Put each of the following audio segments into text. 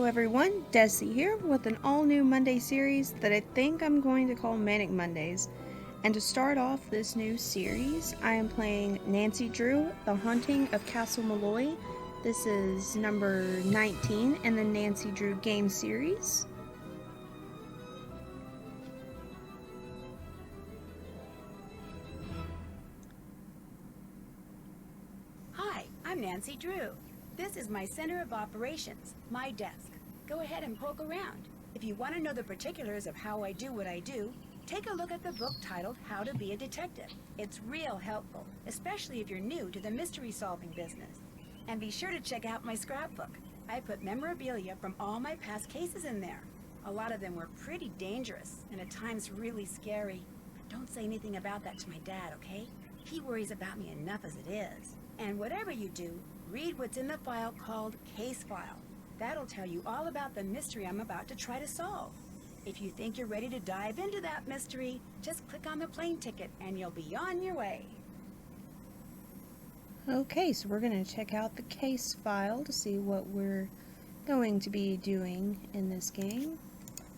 Hello everyone, Desi here with an all-new Monday series that I think I'm going to call Manic Mondays. And to start off this new series, I am playing Nancy Drew, The Haunting of Castle Malloy. This is number 19 in the Nancy Drew game series. Hi, I'm Nancy Drew. This is my center of operations, my desk. Go ahead and poke around. If you want to know the particulars of how I do what I do, take a look at the book titled How to Be a Detective. It's real helpful, especially if you're new to the mystery-solving business. And be sure to check out my scrapbook. I put memorabilia from all my past cases in there. A lot of them were pretty dangerous and at times really scary. But don't say anything about that to my dad, okay? He worries about me enough as it is. And whatever you do, read what's in the file called Case File. That'll tell you all about the mystery I'm about to try to solve. If you think you're ready to dive into that mystery, just click on the plane ticket and you'll be on your way. Okay, so we're going to check out the case file to see what we're going to be doing in this game.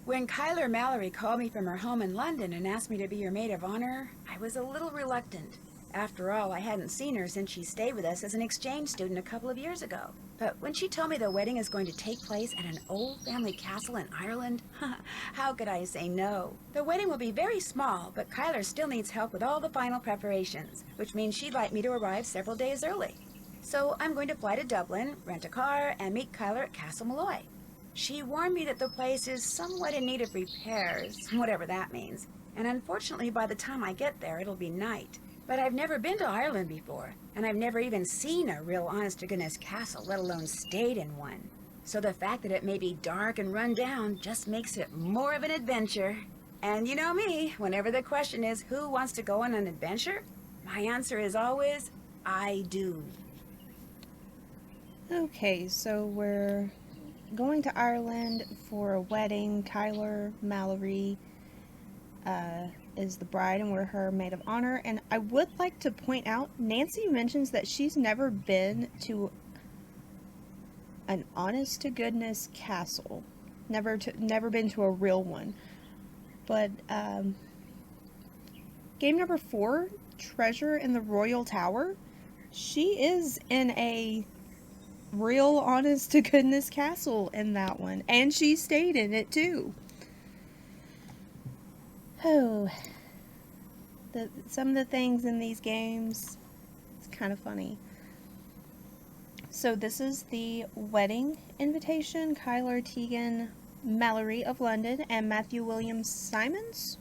When Mallory called me from her home in London and asked me to be her maid of honor, I was a little reluctant. After all, I hadn't seen her since she stayed with us as an exchange student a couple of years ago. But when she told me the wedding is going to take place at an old family castle in Ireland, how could I say no? The wedding will be very small, but Kyler still needs help with all the final preparations, which means she'd like me to arrive several days early. So I'm going to fly to Dublin, rent a car, and meet Kyler at Castle Malloy. She warned me that the place is somewhat in need of repairs, whatever that means. And unfortunately, by the time I get there, it'll be night. But I've never been to Ireland before, and I've never even seen a real honest-to-goodness castle, let alone stayed in one. So the fact that it may be dark and run down just makes it more of an adventure. And you know me, whenever the question is who wants to go on an adventure, my answer is always, I do. Okay, so we're going to Ireland for a wedding. Kyler, Mallory, is the bride and we're her maid of honor. And I would like to point out, Nancy mentions that she's never been to an honest-to-goodness castle. Never been to a real one. But game number 4, Treasure in the Royal Tower, she is in a real honest-to-goodness castle in that one. And she stayed in it too. Oh, some of the things in these games, it's kind of funny. So this is the wedding invitation. Kyler Tegan Mallory of London and Matthew William Simons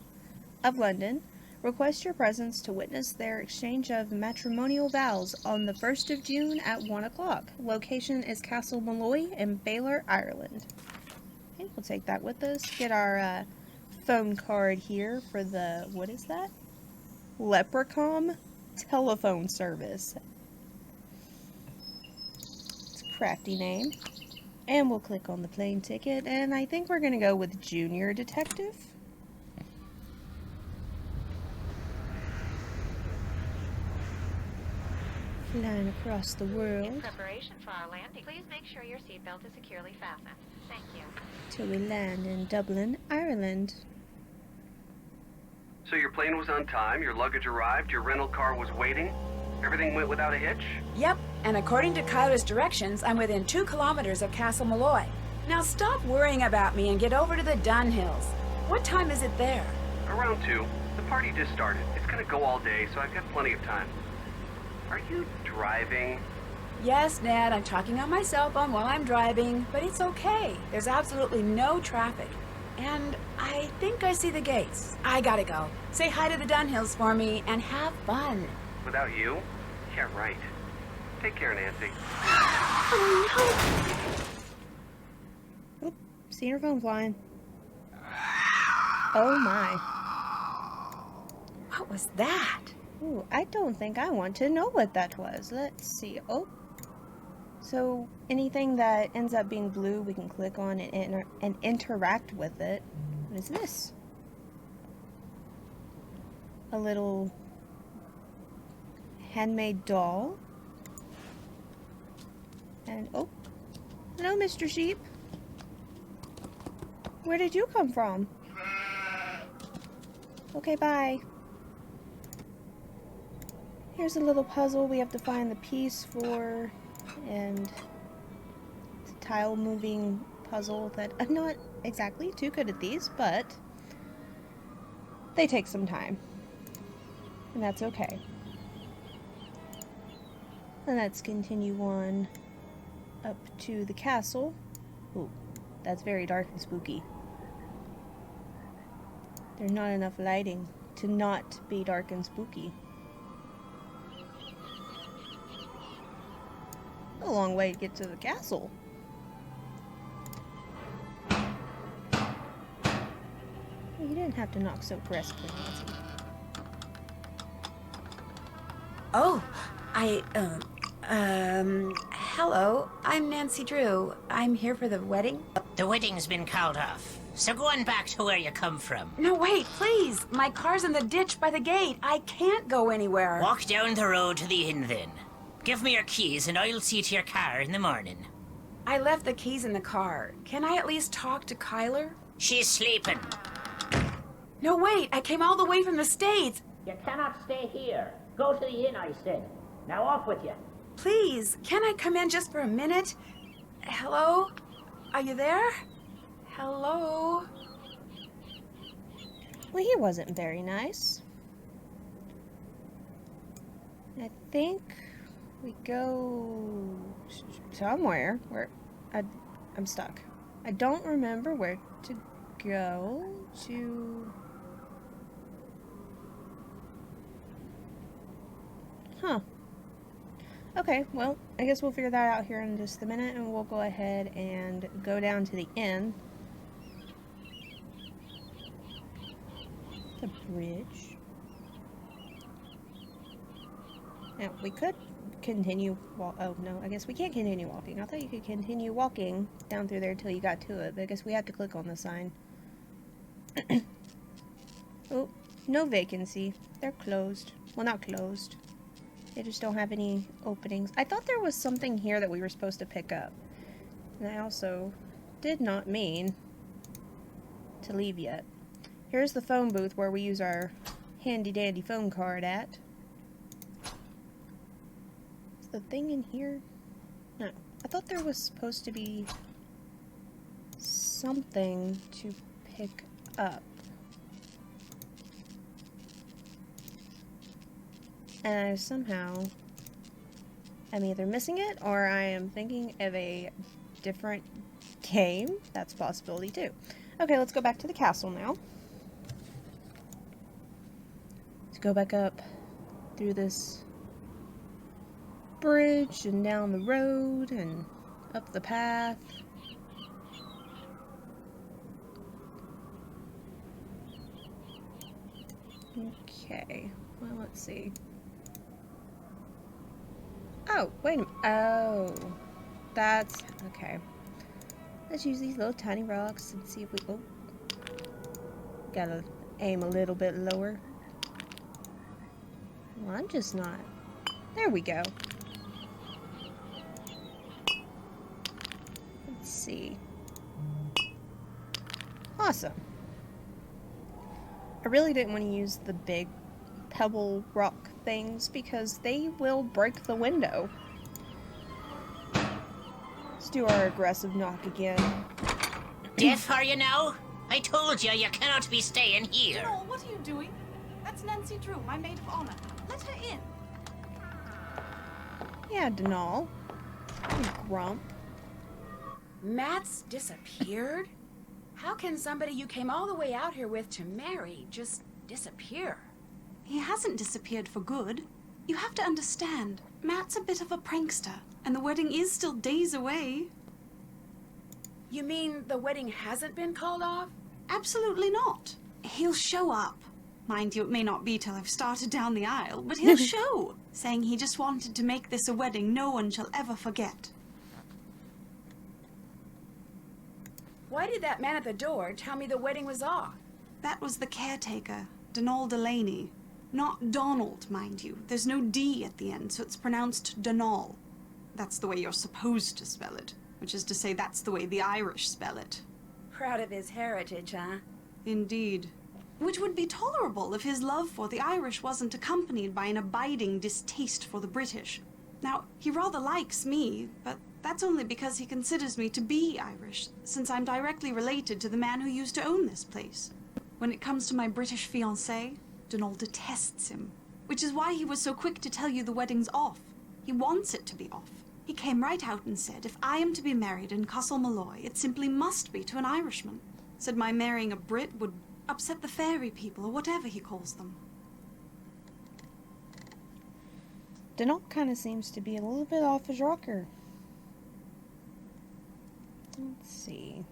of London request your presence to witness their exchange of matrimonial vows on the 1st of June at 1 o'clock. Location is Castle Malloy in Baylor, Ireland. Okay, we'll take that with us. Get our phone card here for the, what is that? Leprechaun telephone service. It's a crafty name. And we'll click on the plane ticket, and I think we're going to go with Junior Detective. Flying across the world. In preparation for our landing, please make sure your seatbelt is securely fastened. Thank you. Till we land in Dublin, Ireland. So your plane was on time, your luggage arrived, your rental car was waiting, everything went without a hitch? Yep, and according to Kyler's directions, I'm within 2 kilometers of Castle Malloy. Now stop worrying about me and get over to the Dunhills. What time is it there? Around 2. The party just started. It's gonna go all day, so I've got plenty of time. Are you driving? Yes, Ned, I'm talking on my cell phone while I'm driving, but it's okay. There's absolutely no traffic. And I think I see the gates. I gotta go. Say hi to the Dunhills for me and have fun. Without you? Yeah, right. Take care, Nancy. Oop, seen her phone flying. Oh my. What was that? Ooh, I don't think I want to know what that was. Let's see. Oh. So anything that ends up being blue, we can click on and interact with it. What is this? A little handmade doll. And oh, hello, Mr. Sheep. Where did you come from? Okay, bye. Here's a little puzzle we have to find the piece for, and it's a tile moving puzzle that I'm not exactly too good at these, but they take some time, and that's okay. And let's continue on up to the castle. Ooh, that's very dark and spooky. There's not enough lighting to not be dark and spooky. A long way to get to the castle. You didn't have to knock so briskly, Nancy. Oh, hello. I'm Nancy Drew. I'm here for the wedding. The wedding's been called off, so go on back to where you come from. No, wait, please. My car's in the ditch by the gate. I can't go anywhere. Walk down the road to the inn then. Give me your keys and I'll see to your car in the morning. I left the keys in the car. Can I at least talk to Kyler? She's sleeping. No, wait. I came all the way from the States. You cannot stay here. Go to the inn, I said. Now off with you. Please, can I come in just for a minute? Hello? Are you there? Hello? Well, he wasn't very nice. I think we go somewhere where I'm stuck. I don't remember where to go to. Huh. Okay, well, I guess we'll figure that out here in just a minute, and we'll go ahead and go down to the inn. The bridge. Now, we could continue oh, no, I guess we can't continue walking. I thought you could continue walking down through there until you got to it, but I guess we have to click on the sign. Oh, no vacancy. They're closed. Well, not closed. They just don't have any openings. I thought there was something here that we were supposed to pick up. And I also did not mean to leave yet. Here's the phone booth where we use our handy-dandy phone card at. Is the thing in here? No. I thought there was supposed to be something to pick up. And somehow I'm either missing it or I am thinking of a different game. That's a possibility too. Okay, let's go back to the castle now. Let's go back up through this bridge and down the road and up the path. Okay, well, let's see. Oh, wait a minute. Oh, that's okay. Let's use these little tiny rocks and see if we. Oh, gotta aim a little bit lower. Well, I'm just not. There we go. Let's see. Awesome. I really didn't want to use the big pebble rock things because they will break the window. Let's do our aggressive knock again. Deaf are you now? I told you you cannot be staying here. Donal, what are you doing? That's Nancy Drew, my maid of honor. Let her in. Yeah, Donal. You grump. Matt's disappeared? How can somebody you came all the way out here with to marry just disappear? He hasn't disappeared for good. You have to understand, Matt's a bit of a prankster, and the wedding is still days away. You mean the wedding hasn't been called off? Absolutely not. He'll show up. Mind you, it may not be till I've started down the aisle, but he'll show, saying he just wanted to make this a wedding no one shall ever forget. Why did that man at the door tell me the wedding was off? That was the caretaker, Donal Delany. Not Donald, mind you. There's no D at the end, so it's pronounced Donal. That's the way you're supposed to spell it, which is to say that's the way the Irish spell it. Proud of his heritage, huh? Indeed. Which would be tolerable if his love for the Irish wasn't accompanied by an abiding distaste for the British. Now, he rather likes me, but that's only because he considers me to be Irish, since I'm directly related to the man who used to own this place. When it comes to my British fiancé, Donal detests him, which is why he was so quick to tell you the wedding's off. He wants it to be off. He came right out and said, if I am to be married in Castle Malloy, it simply must be to an Irishman. Said my marrying a Brit would upset the fairy people, or whatever he calls them. Donal kind of seems to be a little bit off his rocker. Let's see.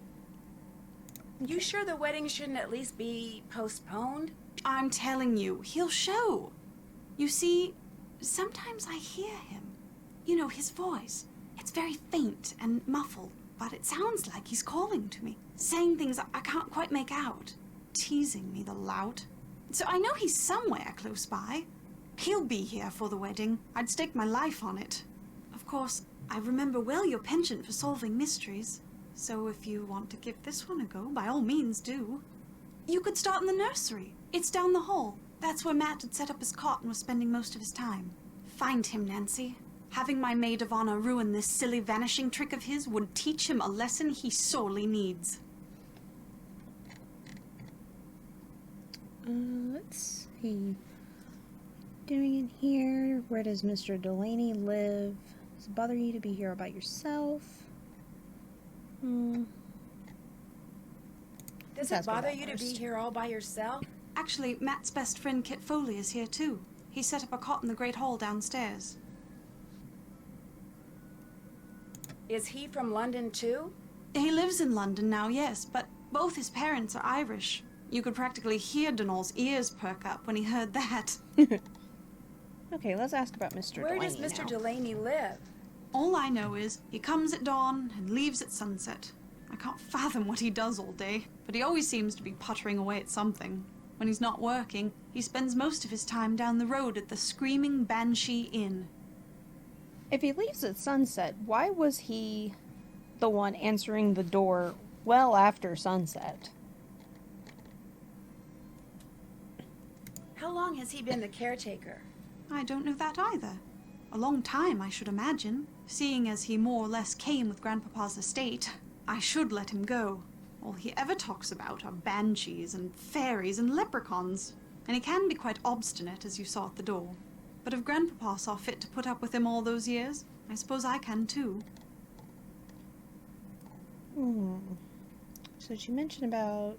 You sure the wedding shouldn't at least be postponed? I'm telling you, he'll show. You see, sometimes I hear him. You know, his voice. It's very faint and muffled, but it sounds like he's calling to me, saying things I can't quite make out, teasing me, the lout. So I know he's somewhere close by. He'll be here for the wedding. I'd stake my life on it. Of course, I remember well your penchant for solving mysteries, so if you want to give this one a go, by all means do. You could start in the nursery. It's down the hall. That's where Matt had set up his cot and was spending most of his time. Find him, Nancy. Having my Maid of Honor ruin this silly vanishing trick of his would teach him a lesson he sorely needs. Let's see. Doing in here. Where does Mr. Delany live? Does it bother you to be here all by yourself? Does Let's it ask her bother that you to first. be here all by yourself? Actually, Matt's best friend Kit Foley is here too. He set up a cot in the Great Hall downstairs. Is he from London too? He lives in London now, yes, but both his parents are Irish. You could practically hear Donal's ears perk up when he heard that. Okay, let's ask about Mr. Where Delany does Mr. now. Delany live? All I know is he comes at dawn and leaves at sunset. I can't fathom what he does all day, but he always seems to be puttering away at something. When he's not working, he spends most of his time down the road at the Screaming Banshee Inn. If he leaves at sunset, why was he the one answering the door well after sunset? How long has he been the caretaker? I don't know that either. A long time, I should imagine. Seeing as he more or less came with Grandpapa's estate, I should let him go. All he ever talks about are banshees and fairies and leprechauns, and he can be quite obstinate, as you saw at the door. But if Grandpapa saw fit to put up with him all those years, I suppose I can too. So she mentioned about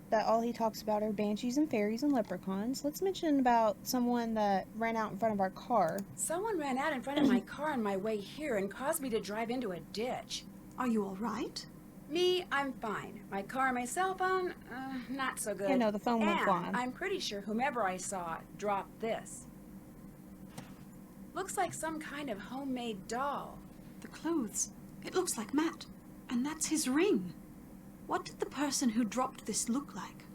that all he talks about are banshees and fairies and leprechauns. Let's mention about someone that ran out in front of our car. Someone ran out in front of my car on my way here and caused me to drive into a ditch. Are you all right? Me, I'm fine. My car and my cell phone, not so good. Yeah, no, the phone went and flying. I'm pretty sure whomever I saw dropped this. Looks like some kind of homemade doll. The clothes. It looks like Matt. And that's his ring. What did the person who dropped this look like?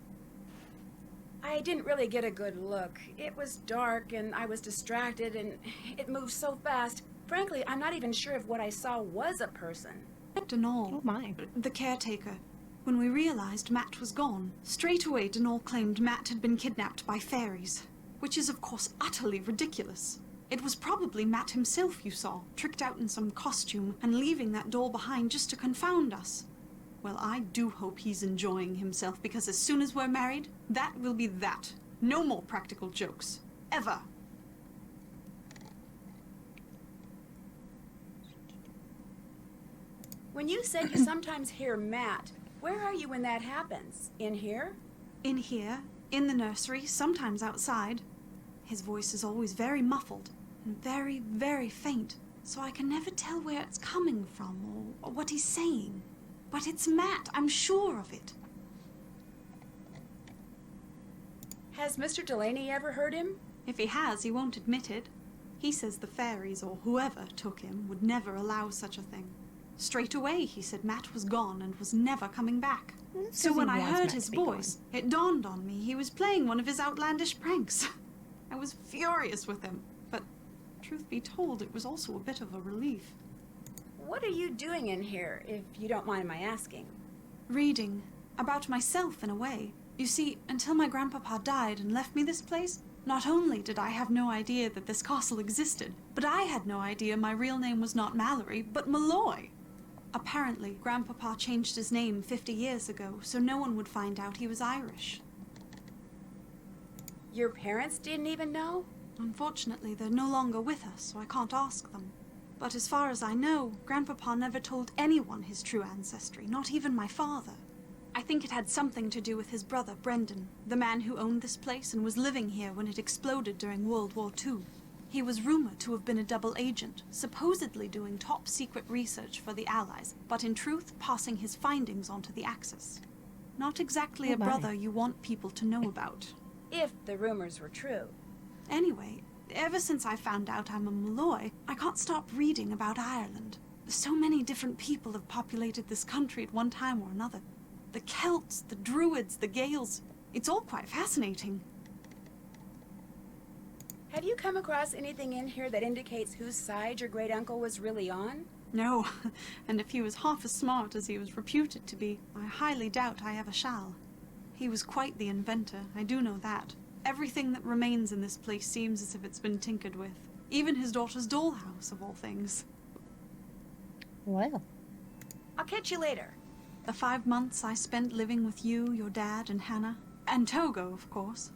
I didn't really get a good look. It was dark and I was distracted and it moved so fast. Frankly, I'm not even sure if what I saw was a person. Donal. Oh my. The caretaker. When we realized Matt was gone, straight away Donal claimed Matt had been kidnapped by fairies, which is of course utterly ridiculous. It was probably Matt himself you saw, tricked out in some costume and leaving that doll behind just to confound us. Well, I do hope he's enjoying himself, because as soon as we're married, that will be that. No more practical jokes. Ever. When you said you sometimes hear Matt, where are you when that happens? In here? In here, in the nursery, sometimes outside. His voice is always very muffled and very, very faint, so I can never tell where it's coming from or what he's saying. But it's Matt, I'm sure of it. Has Mr. Delany ever heard him? If he has, he won't admit it. He says the fairies or whoever took him would never allow such a thing. Straight away, he said Matt was gone and was never coming back. That's So 'cause he when I wants heard Matt his to be gone. voice, it dawned on me he was playing one of his outlandish pranks. I was furious with him, but truth be told, it was also a bit of a relief. What are you doing in here, if you don't mind my asking? Reading. About myself, in a way. You see, until my grandpapa died and left me this place, not only did I have no idea that this castle existed, but I had no idea my real name was not Mallory, but Malloy. Apparently, grandpapa changed his name 50 years ago, so no one would find out he was Irish. Your parents didn't even know? Unfortunately, they're no longer with us, so I can't ask them. But as far as I know, grandpapa never told anyone his true ancestry, not even my father. I think it had something to do with his brother, Brendan, the man who owned this place and was living here when it exploded during World War II. He was rumored to have been a double agent, supposedly doing top-secret research for the Allies, but in truth passing his findings onto the Axis. Not exactly Oh a my. brother you want people to know about. If the rumors were true. Anyway, ever since I found out I'm a Malloy, I can't stop reading about Ireland. So many different people have populated this country at one time or another. The Celts, the Druids, the Gaels. It's all quite fascinating. Have you come across anything in here that indicates whose side your great-uncle was really on? No, and if he was half as smart as he was reputed to be, I highly doubt I ever shall. He was quite the inventor, I do know that. Everything that remains in this place seems as if it's been tinkered with. Even his daughter's dollhouse, of all things. Well. I'll catch you later. The 5 months I spent living with you, your dad, and Hannah. And Togo, of course.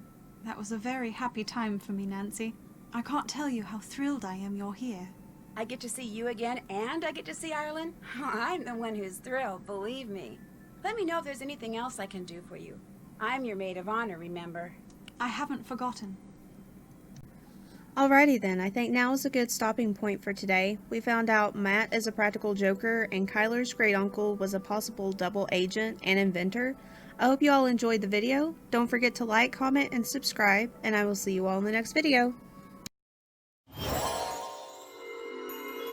That was a very happy time for me, Nancy. I can't tell you how thrilled I am you're here. I get to see you again, and I get to see Ireland? I'm the one who's thrilled, believe me. Let me know if there's anything else I can do for you. I'm your maid of honor, remember? I haven't forgotten. Alrighty then, I think now is a good stopping point for today. We found out Matt is a practical joker and Kyler's great uncle was a possible double agent and inventor. I hope you all enjoyed the video. Don't forget to like, comment, and subscribe, and I will see you all in the next video.